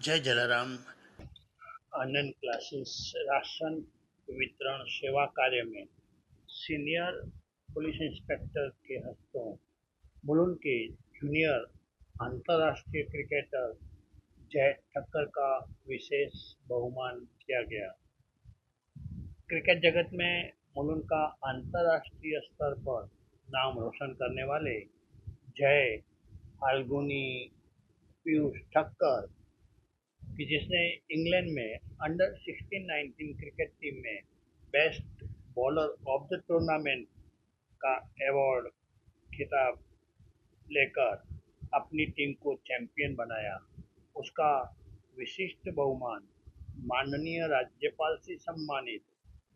जय जलाराम। आनंद classes ration वितरण सेवा कार्य में सीनियर पुलिस इंस्पेक्टर के हस्तों मुलुंड के जूनियर अंतर्राष्ट्रीय क्रिकेटर जय ठक्कर का विशेष बहुमान किया गया। क्रिकेट जगत में मुलुंड का अंतर्राष्ट्रीय स्तर पर नाम रोशन करने वाले जय फाल्गुनी पीयूष ठक्कर कि जिसने इंग्लैंड में अंडर 16-19 क्रिकेट टीम में best bowler of the tournament का अवार्ड खिताब लेकर अपनी टीम को चैंपियन बनाया, उसका विशिष्ट बहुमान माननीय राज्यपाल से सम्मानित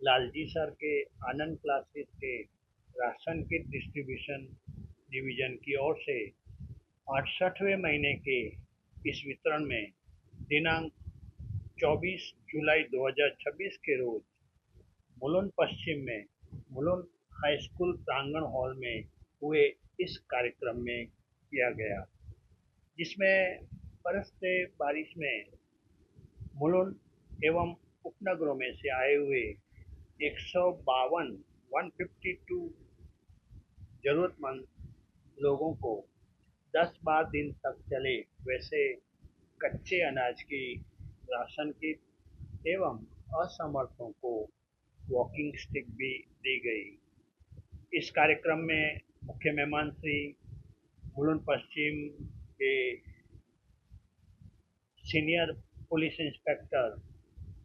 लालजी सर के आनंद क्लासेस के राशन किट डिस्ट्रीब्यूशन डिवीजन की ओर से 68वें महीने के इस वितरण में दिनांक 24 जुलाई 2026 के रोज मुलुंड पश्चिम में मुलुंड हाई स्कूल प्रांगण हॉल में हुए इस कार्यक्रम में किया गया, जिसमें बरसते बारिश में मुलुंड एवं उपनगरों में से आए हुए 152 जरूरतमंद लोगों को 10-12 दिन तक चले वैसे कच्चे अनाज की राशन किट एवं असमर्थों को वॉकिंग स्टिक भी दी गई। इस कार्यक्रम में मुख्य मेहमान श्री मुलुंड पश्चिम के senior police inspector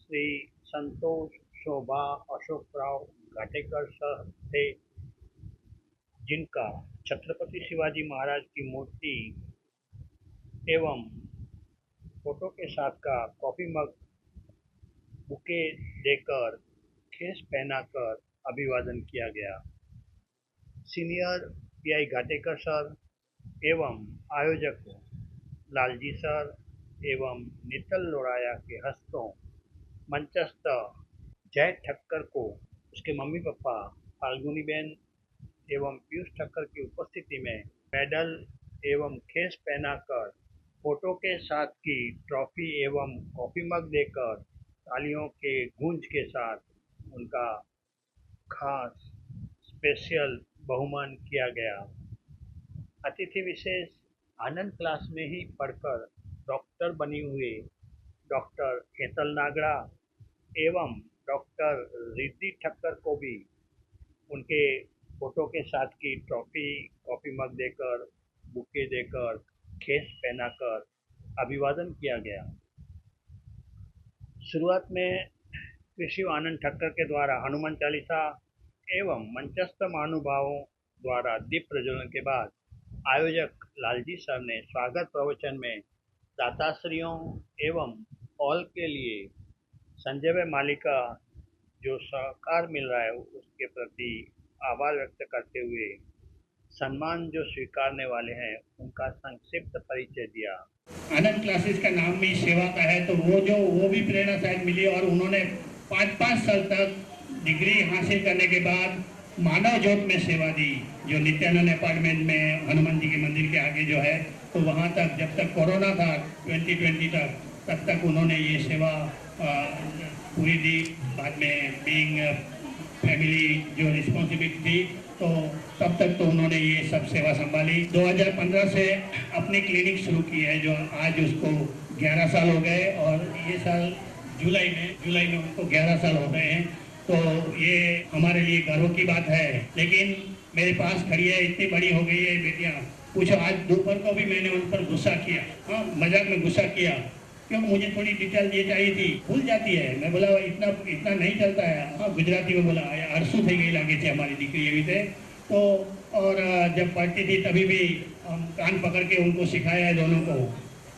Shri Santosh शोभा अशोकराव घाटेकर सर थे, जिनका छत्रपति शिवाजी महाराज की मूर्ति एवं फोटो के साथ का कॉफी मग बुके देकर खेस पहनाकर अभिवादन किया गया। सीनियर पीआई घाटेकर सर एवं आयोजक लालजी सर एवं नितल लोराया के हस्तों मंचस्थ जय ठक्कर को उसके मम्मी पापा फाल्गुनी बेन एवं पीयूष ठक्कर की उपस्थिति में मेडल एवं खेस पहनाकर फोटो के साथ की ट्रॉफी एवं कॉफी मग देकर तालियों के गूंज के साथ उनका खास स्पेशल बहुमान किया गया। अतिथि विशेष आनंद क्लास में ही पढ़कर डॉक्टर बनी हुए डॉक्टर हेतल नागड़ा एवं डॉक्टर रिद्धि ठक्कर को भी उनके फोटो के साथ की ट्रॉफी कॉफी मग देकर बुके देकर खेस पहनाकर अभिवादन किया गया। शुरुआत में कृषि आनंद ठक्कर के द्वारा हनुमान चालीसा एवं मंचस्थ महानुभावों द्वारा दीप प्रज्वलन के बाद आयोजक लालजी सर ने स्वागत प्रवचन में दाताश्रियों एवं ऑल के लिए संजय मालिका जो सहकार मिल रहा है उसके प्रति आभार व्यक्त करते हुए सम्मान जो स्वीकारने वाले हैं उनका संक्षिप्त परिचय दिया। आनंद क्लासेस का नाम भी सेवा का है, तो वो भी प्रेरणा शायद मिली और उन्होंने 5-5 साल तक डिग्री हासिल करने के बाद मानव ज्योत में सेवा दी, जो नित्यानंद अपार्टमेंट में हनुमान जी के मंदिर के आगे जो है, तो वहाँ तक जब तक कोरोना था 2020 तब तक उन्होंने ये सेवा पूरी दी। बाद में बीइंग फैमिली जो रिस्पॉन्सिबिलिटी थी तो तब तक तो उन्होंने ये सब सेवा संभाली। 2015 से अपनी क्लिनिक शुरू की है, जो आज उसको 11 साल हो गए और ये साल जुलाई में उनको 11 साल हो गए हैं, तो ये हमारे लिए गर्व की बात है। लेकिन मेरे पास खड़ी है, इतनी बड़ी हो गई है बेटियाँ, पूछो आज दोपहर को भी मैंने उन पर गुस्सा किया, हाँ मजाक में गुस्सा किया, क्यों मुझे थोड़ी डिटेल ये चाहिए थी, भूल जाती है। मैं बोला इतना नहीं चलता है, हाँ गुजराती में बोला अरसू थी गई लगे थे हमारी दीकरी भी थे, तो और जब पढ़ती थी तभी भी हम कान पकड़ के उनको सिखाया है दोनों को।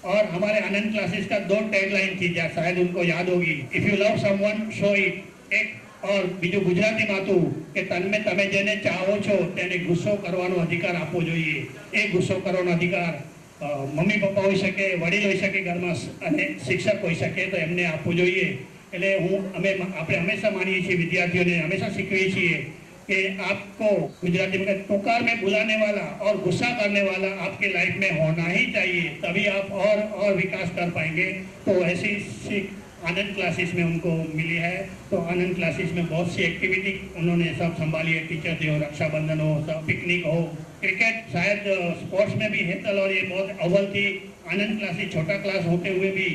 और हमारे आनंद क्लासेस का 2 टैगलाइन थी, शायद उनको याद होगी, if you love someone show it, एक और बीजू गुजराती मातु કે તન્મે તમે જેને ચાહો છો તેને ગુસ્સો કરવાનો અધિકાર આપવો જોઈએ। એ ગુસ્સો કરવાનો અધિકાર મમ્મી પપ્પા હોઈ શકે, વડીલ હોઈ શકે ઘરમાં અને શિક્ષક હોઈ શકે, તો એમને આપવું જોઈએ। એટલે આપણે હંમેશા માનીએ છીએ, વિદ્યાર્થીઓને હંમેશા શીખવીએ છીએ कि आपको गुजराती में टोकार में बुलाने वाला और गुस्सा करने वाला आपके लाइफ में होना ही चाहिए, तभी आप और विकास कर पाएंगे। तो ऐसी सीख आनंद क्लासेस में उनको मिली है। तो आनंद क्लासेस में बहुत सी एक्टिविटी उन्होंने सब संभाली है, टीचर थे, रक्षाबंधन हो, सब पिकनिक हो, क्रिकेट शायद स्पोर्ट्स में भी हेतल और ये बहुत अव्वल थी। आनंद क्लासेस छोटा क्लास होते हुए भी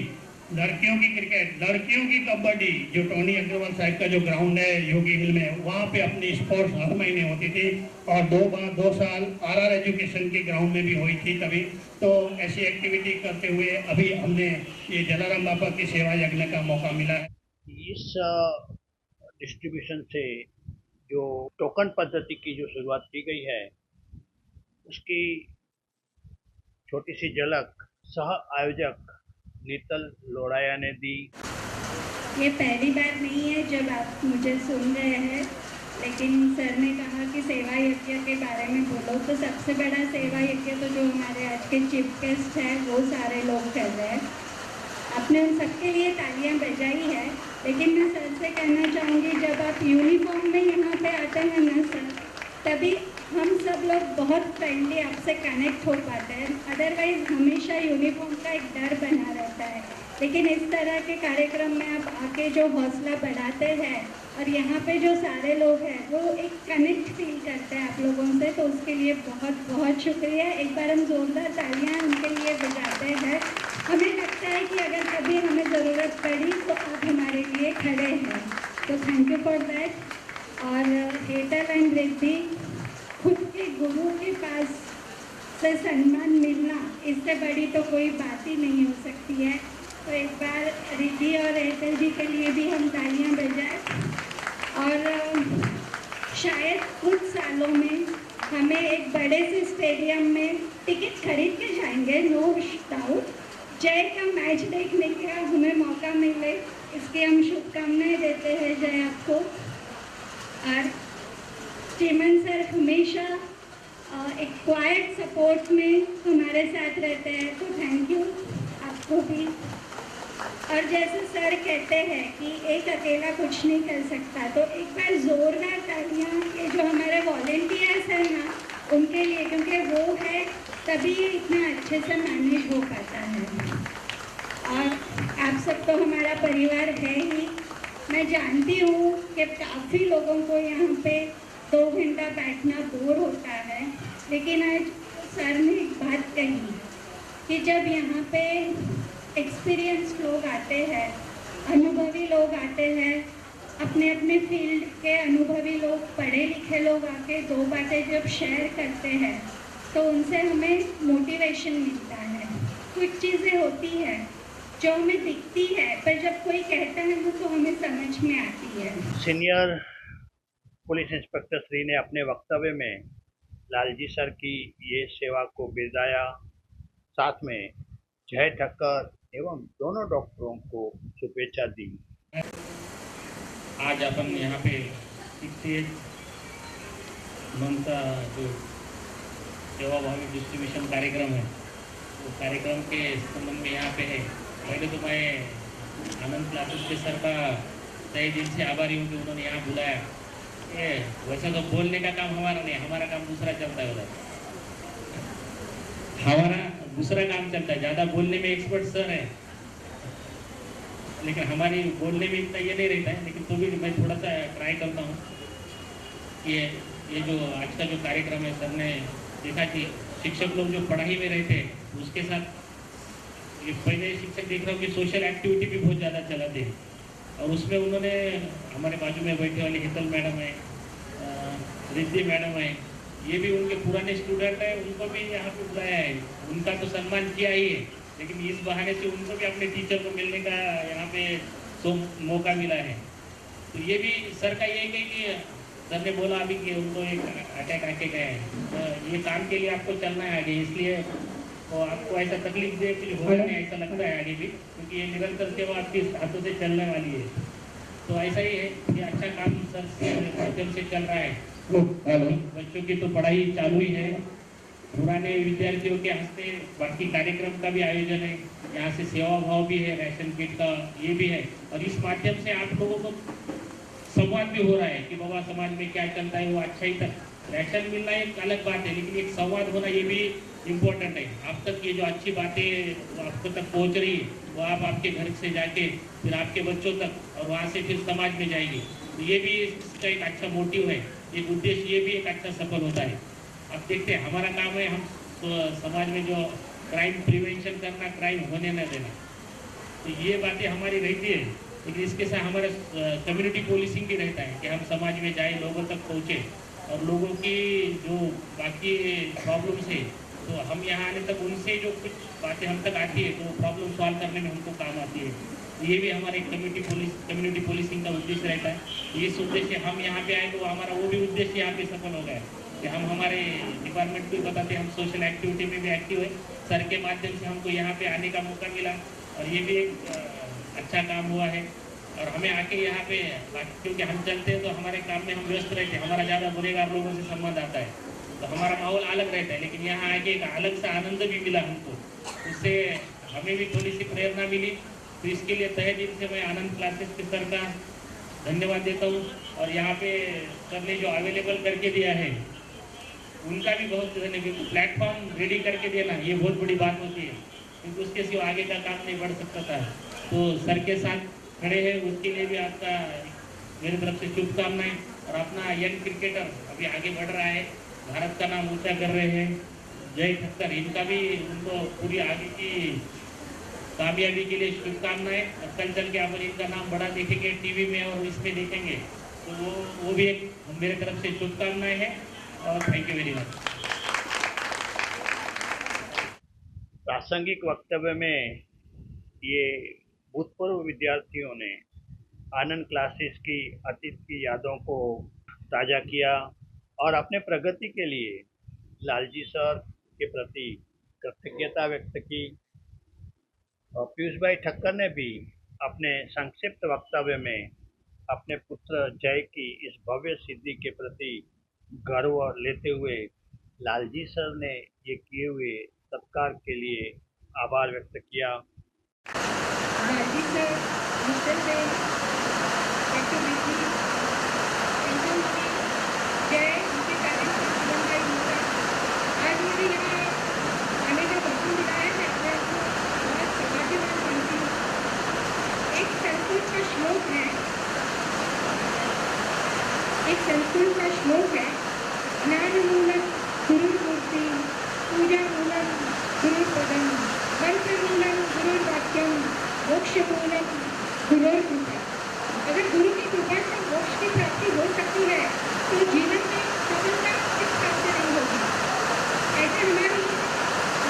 लड़कियों की क्रिकेट, लड़कियों की कबड्डी, जो टोनी अग्रवाल साहब का जो ग्राउंड है योगी हिल में, वहाँ पे अपनी स्पोर्ट्स हर महीने होती थी और 2 साल RR एजुकेशन के ग्राउंड में भी हुई थी तभी। तो ऐसी एक्टिविटी करते हुए अभी हमने ये जलाराम बापा की सेवा यज्ञ का मौका मिला है। इस डिस्ट्रीब्यूशन से जो टोकन पद्धति की जो शुरुआत की गई है उसकी छोटी सी झलक सह आयोजक नीतल लोढ़ाया ने दी। ये पहली बार नहीं है जब आप मुझे सुन रहे हैं, लेकिन सर ने कहा कि सेवा यज्ञ के बारे में बोलो, तो सबसे बड़ा सेवा यज्ञ तो जो हमारे आज के चीफ गेस्ट हैं वो सारे लोग कर रहे हैं। आपने उन सबके लिए तालियां बजाई है, लेकिन मैं सर से कहना चाहूँगी जब आप यूनिफॉर्म में यहाँ पे आते हैं ना सर, तभी हम सब लोग बहुत फ्रेंडली आपसे कनेक्ट हो पाते हैं। अदरवाइज हमेशा यूनिफॉर्म का एक डर बना रहता है, लेकिन इस तरह के कार्यक्रम में आप आके जो हौसला बढ़ाते हैं और यहाँ पे जो सारे लोग हैं वो एक कनेक्ट फील करते हैं आप लोगों से, तो उसके लिए बहुत बहुत शुक्रिया। एक बार हम जोरदार तालियाँ उनके लिए बजाते हैं। हमें लगता है कि अगर कभी हमें ज़रूरत पड़ी तो आप हमारे लिए खड़े हैं, तो थैंक यू फॉर दैट। और हेतल एंड रिद्धि, खुद के गुरु के पास से सम्मान मिलना, इससे बड़ी तो कोई बात ही नहीं हो सकती है। तो एक बार रिद्धि और हेतल जी के लिए भी हम तालियां बजाएं। और शायद कुछ सालों में हमें एक बड़े से स्टेडियम में टिकट खरीद के जाएंगे, नो डाउट, जय का मैच देखने का हमें मौका मिले, इसकी हम शुभकामनाएं देते हैं जय आपको। और चेमन सर हमेशा एक क्वाइट सपोर्ट में हमारे साथ रहते हैं, तो थैंक यू आपको भी। और जैसे सर कहते हैं कि एक अकेला कुछ नहीं कर सकता, तो एक बार जोरदार तालियां ये जो हमारे वॉलेंटियर्स हैं ना उनके लिए, क्योंकि वो है तभी ये इतना अच्छे से मैनेज हो पाता है। और आप सब तो हमारा परिवार है ही। मैं जानती हूँ कि काफ़ी लोगों को यहाँ पे 2 घंटा बैठना बोर होता है, लेकिन आज सर ने एक बात कही कि जब यहाँ पे एक्सपीरियंस लोग आते हैं, अनुभवी लोग आते हैं, अपने अपने फील्ड के अनुभवी लोग, पढ़े लिखे लोग आके 2 बातें जब शेयर करते हैं तो उनसे हमें मोटिवेशन मिलता है। कुछ चीज़ें होती हैं जो हमें दिखती है, पर जब कोई कहता है ना तो हमें समझ में आती है। सीनियर पुलिस इंस्पेक्टर श्री ने अपने वक्तव्य में लालजी सर की ये सेवा को बिरदाया, साथ में जय ठक्कर एवं दोनों डॉक्टरों को शुभेच्छा दी। आज अपन यहाँ पे 68 मंथ का जो सेवाभावी डिस्ट्रीब्यूशन कार्यक्रम है, वो कार्यक्रम के संबंध में यहाँ पे है। पहले तो मैं आनंद क्लासेस के सर का तहे दिल से आभारी हूँ कि उन्होंने यहाँ बुलाया। ये वैसे तो बोलने का काम हमारा नहीं, हमारा काम दूसरा चलता है उधर, हमारा दूसरा काम चलता है। ज़्यादा बोलने में एक्सपर्ट सर है, लेकिन हमारी बोलने में इतना ये नहीं रहता है, लेकिन तो भी मैं थोड़ा सा ट्राई करता हूँ कि ये जो आज का जो कार्यक्रम है, सर ने देखा कि शिक्षक लोग जो पढ़ाई में रहते हैं उसके साथ ये पहले शिक्षक देख रहा हूँ कि सोशल एक्टिविटी भी बहुत ज़्यादा चलाते हैं, और उसमें उन्होंने हमारे बाजू में बैठे वाली हेतल मैडम है, रिद्धि मैडम है, ये भी उनके पुराने स्टूडेंट हैं, उनको भी यहाँ पे बुलाया है। उनका तो सम्मान किया ही है, लेकिन इस बहाने से उनको भी अपने टीचर को मिलने का यहाँ पे तो मौका मिला है। तो ये भी सर का यही है कि सर ने बोला अभी कि उनको एक अटैक आके गए हैं, तो ये काम के लिए आपको चलना है आगे, इसलिए तो आपको ऐसा तकलीफ दे कि होगा नहीं, ऐसा लगता है आगे भी, क्योंकि ये निरंतर सेवा आपके हाथों से चलने वाली है। तो ऐसा ही है कि अच्छा काम सर माध्यम से चल रहा है। बच्चों की तो पढ़ाई चालू ही है, पुराने विद्यार्थियों के हंसते बाकी कार्यक्रम का भी आयोजन है, यहाँ से सेवा भाव भी है, राशन किट का ये भी है, और इस माध्यम से आप लोगों को संवाद भी हो रहा है कि बाबा समाज में क्या चलता है वो अच्छा ही तक राशन मिलना एक अलग बात है, लेकिन एक संवाद होना ये भी इम्पोर्टेंट है। आप तक ये जो अच्छी बातें आपको तक पहुंच रही है वो आप आपके घर से जाके फिर आपके बच्चों तक और वहाँ से फिर समाज में जाएगी, तो ये भी इसका एक अच्छा मोटिव है, एक उद्देश्य, ये भी एक अच्छा सफल होता है। अब देखते हैं हमारा काम है हम समाज में जो क्राइम प्रिवेंशन करना, क्राइम होने न देना, तो ये बातें हमारी रहती है। लेकिन इसके साथ हमारा कम्युनिटी पोलिसिंग भी रहता है कि हम समाज में जाए, लोगों तक पहुँचे और लोगों की जो बाकी प्रॉब्लम्स है तो हम यहाँ आने तक उनसे जो कुछ बातें हम तक आती है तो वो प्रॉब्लम सॉल्व करने में हमको काम आती है। ये भी हमारे कम्युनिटी पोलिसिंग का उद्देश्य रहता है। इस उद्देश्य हम यहाँ पे आए तो हमारा वो भी उद्देश्य यहाँ पे सफल हो गया कि हम हमारे डिपार्टमेंट को बताते हैं हम सोशल एक्टिविटी में भी एक्टिव है। सर के माध्यम से हमको यहाँ पे आने का मौका मिला और ये भी एक अच्छा काम हुआ है। और हमें आके यहाँ पे क्योंकि हम चलते हैं तो हमारे काम में हम व्यस्त रहते हैं, हमारा ज़्यादा गुनहगार लोगों से संबंध आता है तो हमारा माहौल अलग रहता है, लेकिन यहाँ आके एक अलग सा आनंद भी मिला हमको, उससे हमें भी थोड़ी सी प्रेरणा मिली। तो इसके लिए तहे दिल से मैं आनंद क्लासेस के सर का धन्यवाद देता हूँ और यहाँ पे सर ने जो अवेलेबल करके दिया है उनका भी बहुत धन्यवाद। प्लेटफॉर्म रेडी करके देना ये बहुत बड़ी बात होती है, क्योंकि उसके सिवा आगे का काम नहीं बढ़ सकता था। तो सर के साथ खड़े हैं उसके लिए भी आपका मेरी तरफ से शुभकामनाएं। और अपना यंग क्रिकेटर अभी आगे बढ़ रहा है, भारत का नाम ऊंचा कर रहे हैं, जय ठक्कर, इनका भी उनको पूरी आगे की कामयाबी के लिए शुभकामनाएं। और कल चल के अपन इनका नाम बड़ा देखेंगे टीवी में और इसमें देखेंगे तो वो भी एक मेरे तरफ से शुभकामनाएं हैं और थैंक यू वेरी मच। प्रासंगिक वक्तव्य में ये भूतपूर्व विद्यार्थियों ने आनंद क्लासेस की अतीत की यादों को ताज़ा किया और अपने प्रगति के लिए लालजी सर के प्रति कृतज्ञता व्यक्त की। और पीयूष भाई ठक्कर ने भी अपने संक्षिप्त वक्तव्य में अपने पुत्र जय की इस भव्य सिद्धि के प्रति गर्व लेते हुए लालजी सर ने ये किए हुए सत्कार के लिए आभार व्यक्त किया। लालजी सर, मिस्टर जय, डॉक्टर विकी, संतोष जी, जय, उनके पेरेंट्स का जीवन का हिस्सा। आज मुझे यहाँ हमें जो मौका मिला है मैं अपने आप को बहुत सौभाग्यवान मानती हूँ। एक संस्कृत का श्लोक है, ज्ञानमूलम गुरुमूर्ति, पूजामूलम गुरुपदम, मंत्रमूलम गुरुवाक्यम, मोक्षमूलम गुरुकृपा। अगर गुरु की कृपा से मोक्ष की प्राप्ति हो सकती है तो जीवन में सफलता किस बात से नहीं होगी। ऐसे हमारी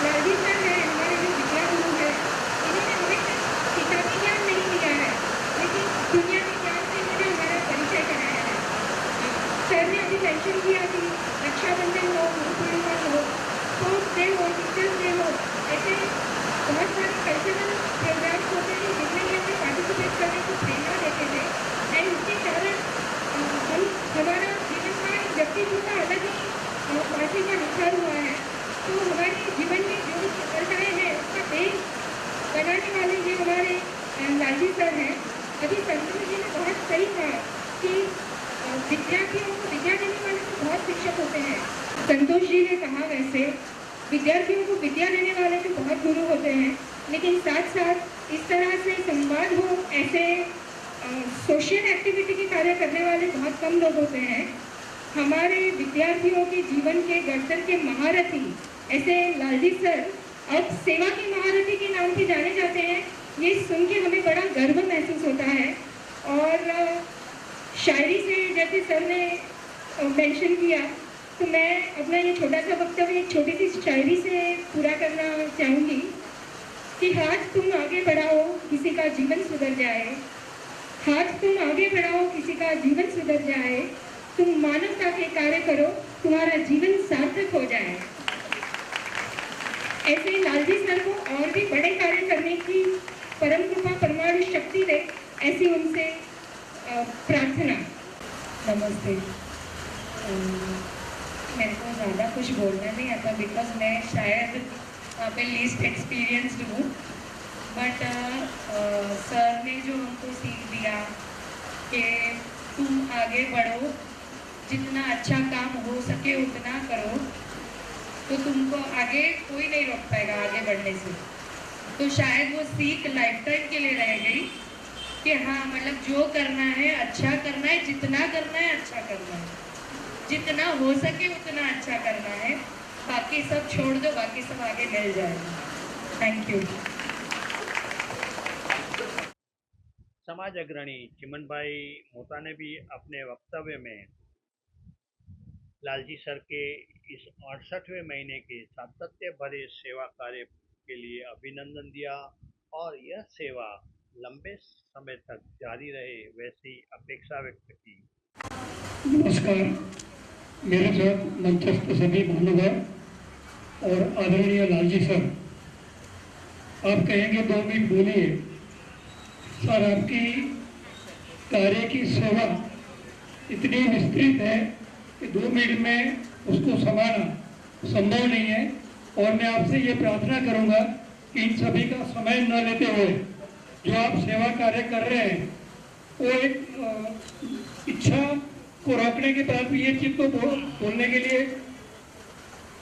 लालजी सर है, हमारे जो विद्या गुरु है, इन्होंने हमें सिर्फ किताबी ज्ञान नहीं दिया है लेकिन दुनिया के ज्ञान से इन्होंने हमारा परिचय कराया है। सर ने अभी मेंशन किया कि रक्षाबंधन हो, गुरु पूर्णिमा हो, स्पोर्ट्स डे हो, टीचर्स डे हो, ऐसे बहुत सारे कल्चरल प्रोग्राम्स होते हैं जिनमें ये हमें पार्टिसिपेट करने को प्रेरणा देते थे। एंड उसके कारण हम हमारा जीवन का एक व्यक्तित्व का अलग ही पार्टी का निखार हुआ है। तो हमारे जीवन में जो भी सफलताएँ हैं उसका बेस बनाने वाले ये हमारे लालजी सर हैं। अभी संतोष जी ने बहुत सही कहा कि विद्यार्थियों को विद्या देने वाले तो बहुत शिक्षक होते हैं। संतोष जी ने कहा वैसे विद्यार्थियों को विद्या देने वाले तो बहुत गुरु होते हैं, लेकिन साथ साथ इस तरह से संवाद हो, ऐसे सोशल एक्टिविटी के कार्य करने वाले बहुत कम लोग होते हैं। हमारे विद्यार्थियों के जीवन के घड़तर के महारथी ऐसे लालजी सर अब सेवा के महारथी के नाम से जाने जाते हैं। ये सुन के हमें बड़ा गर्व महसूस होता है। और शायरी से जैसे सर ने मेंशन किया तो मैं अपना ये छोटा सा वक्तव्य एक छोटी सी शायरी से पूरा करना चाहूँगी कि हाथ तुम आगे बढ़ाओ किसी का जीवन सुधर जाए, हाथ तुम आगे बढ़ाओ किसी का जीवन सुधर जाए, तुम मानवता के कार्य करो तुम्हारा जीवन सार्थक हो जाए। ऐसे लालजी सर को और भी बड़े कार्य करने की परम कृपा परमाणु शक्ति दे, ऐसी उनसे प्रार्थना। नमस्ते। मेरे को ज़्यादा कुछ बोलना नहीं आता बिकॉज मैं शायद वहाँ पे लीस्ट एक्सपीरियंसड हूँ, बट सर ने जो हमको सीख दिया कि तुम आगे बढ़ो, जितना अच्छा काम हो सके उतना करो, तो तुमको आगे कोई नहीं रोक पाएगा आगे बढ़ने से। तो शायद वो सीख लाइफ टाइम के लिए रह गई कि हाँ मतलब जो करना है अच्छा करना है, जितना करना है अच्छा करना है, जितना हो सके उतना अच्छा करना है, बाकी सब छोड़ दो, बाकी सब आगे मिल जाएगा। Thank you. समाज अग्रणी चिमनभाई मोता ने भी अपने वक्तव्य में लालजी सर के इस 68वें महीने के सातत्य भरे सेवा कार्य के लिए अभिनंदन दिया और यह सेवा लंबे समय तक जारी रहे वैसी अपेक्षा व्यक्त की। नमस्कार। मेरे साथ मंचस्थ सभी महानुभाव और आदरणीय लालजी सर, आप कहेंगे 2 मिनट बोलिए। सर, आपकी कार्य की सेवा इतनी विस्तृत है कि 2 मिनट में उसको समाना संभव नहीं है, और मैं आपसे ये प्रार्थना करूंगा कि इन सभी का समय न लेते हुए जो आप सेवा कार्य कर रहे हैं वो एक इच्छा को रोकने के बाद भी ये चीज तो बोलने के लिए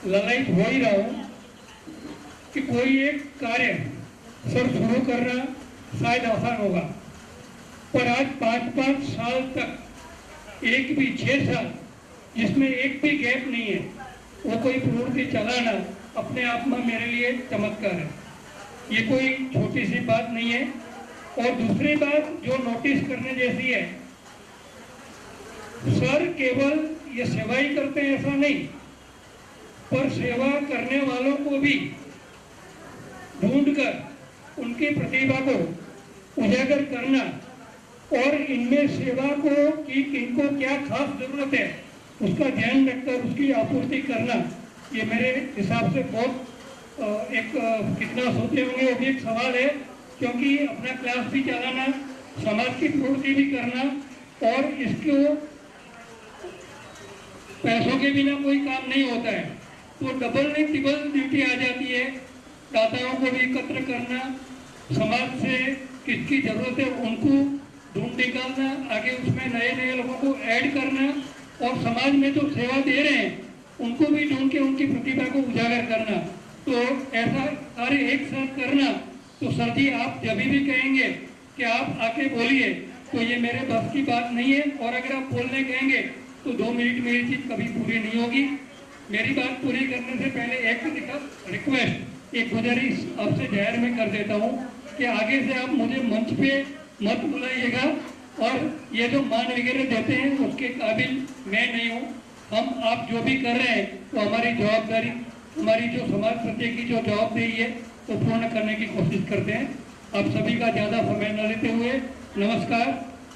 ललायित हो ही रहा हूँ कि कोई एक कार्य सर शुरू करना शायद आसान होगा, पर आज 5-5 साल तक, एक भी 6 साल जिसमें एक भी गैप नहीं है, वो कोई प्रवृत्ति चलाना अपने आप में मेरे लिए चमत्कार है। ये कोई छोटी सी बात नहीं है। और दूसरी बात जो नोटिस करने जैसी है, सर केवल ये सेवा ही करते हैं ऐसा नहीं, पर सेवा करने वालों को भी ढूंढकर उनकी प्रतिभा को उजागर करना और इनमें सेवा को कि इनको क्या खास जरूरत है उसका ध्यान रखकर उसकी आपूर्ति करना, ये मेरे हिसाब से बहुत एक कितना सोचते होंगे वो भी एक सवाल है, क्योंकि अपना क्लास भी चलाना, समाज की प्रवृत्ति भी करना और इसको पैसों के बिना कोई काम नहीं होता है, तो डबल नहीं ट्रिपल ड्यूटी आ जाती है। दाताओं को भी एकत्र करना, समाज से किसकी जरूरत है उनको ढूंढ निकालना, आगे उसमें नए नए लोगों को ऐड करना और समाज में जो सेवा दे रहे हैं उनको भी ढूंढ के उनकी प्रतिभा को उजागर करना। तो ऐसा कार्य एक साथ करना, तो सर जी आप जब भी कहेंगे कि आप आके बोलिए तो ये मेरे बस की बात नहीं है, और अगर आप बोलने कहेंगे तो 2 मिनट में ये चीज कभी पूरी नहीं होगी। मेरी बात पूरी करने से पहले एक रिक्वेस्ट, एक गुजारिश आपसे जाहिर में कर देता हूँ कि आगे से आप मुझे मंच पे मत बुलाइएगा, और ये जो मान वगैरह देते हैं उसके काबिल मैं नहीं हूँ। हम आप जो भी कर रहे हैं वो हमारी जवाबदारी, हमारी जो समाज प्रति की जो जवाबदेही है वो पूर्ण करने की कोशिश करते हैं। आप सभी का ज़्यादा समय न लेते हुए नमस्कार,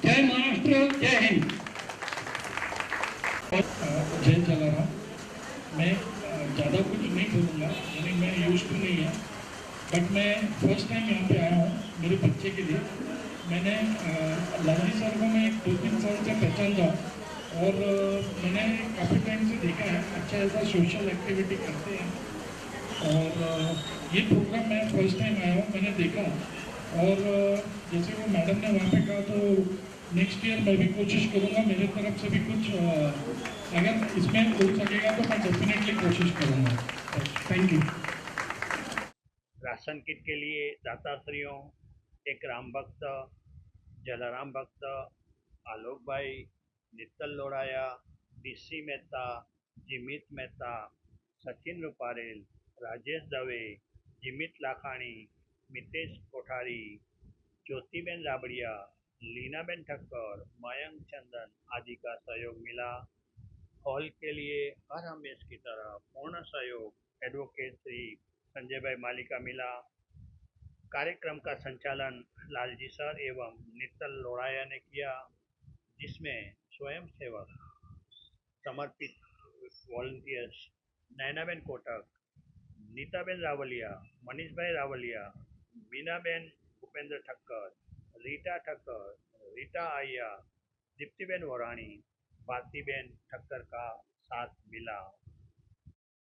जय महाराष्ट्र, जय हिंद। जय जलाराम। मैं ज़्यादा कुछ नहीं बोलूँगा, यानी मैं यूज टू नहीं है, बट मैं फर्स्ट टाइम यहाँ पे आया हूँ मेरे बच्चे के लिए। मैंने लालजी सर को मैं 2-3 साल से पहचानता हूँ और मैंने काफ़ी टाइम से देखा है अच्छा ऐसा सोशल एक्टिविटी करते हैं, और ये प्रोग्राम मैं फर्स्ट टाइम आया हूँ, मैंने देखा। और जैसे वो मैडम ने वहाँ पे कहा, तो नेक्स्ट ईयर मैं भी कोशिश करूँगा, मेरे तरफ से भी कुछ अगर इसमें हो सकेगा तो मैं डेफिनेटली कोशिश करूँगा। Thank you. राशन किट के लिए दाताश्रियों एक राम भक्त, जलाराम भक्त, आलोक भाई, नित्तल लोढ़ाया, डीसी मेहता, जिमित मेहता, सचिन रुपारेल, राजेश दवे, जिमित लाखाणी, मितेश कोठारी, ज्योतिबेन राबड़िया, लीनाबेन ठक्कर, मयंक चंदन आदि का सहयोग मिला। हॉल के लिए हर हमेश की तरह पूर्ण सहयोग एडवोकेट श्री संजय भाई माली का मिला। कार्यक्रम का संचालन लालजी सर एवं नित्तल लोढ़ाया ने किया, जिसमें स्वयंसेवक समर्पित वॉलंटियर्स नैनाबेन कोटक, नीताबेन रावलिया, मनीष भाई रावलिया, मीनाबेन भूपेंद्र ठक्कर, रीटा ठक्कर, रीटा आया, दीप्तिबेन वोराणी, भारतीबेन ठक्कर का साथ मिला।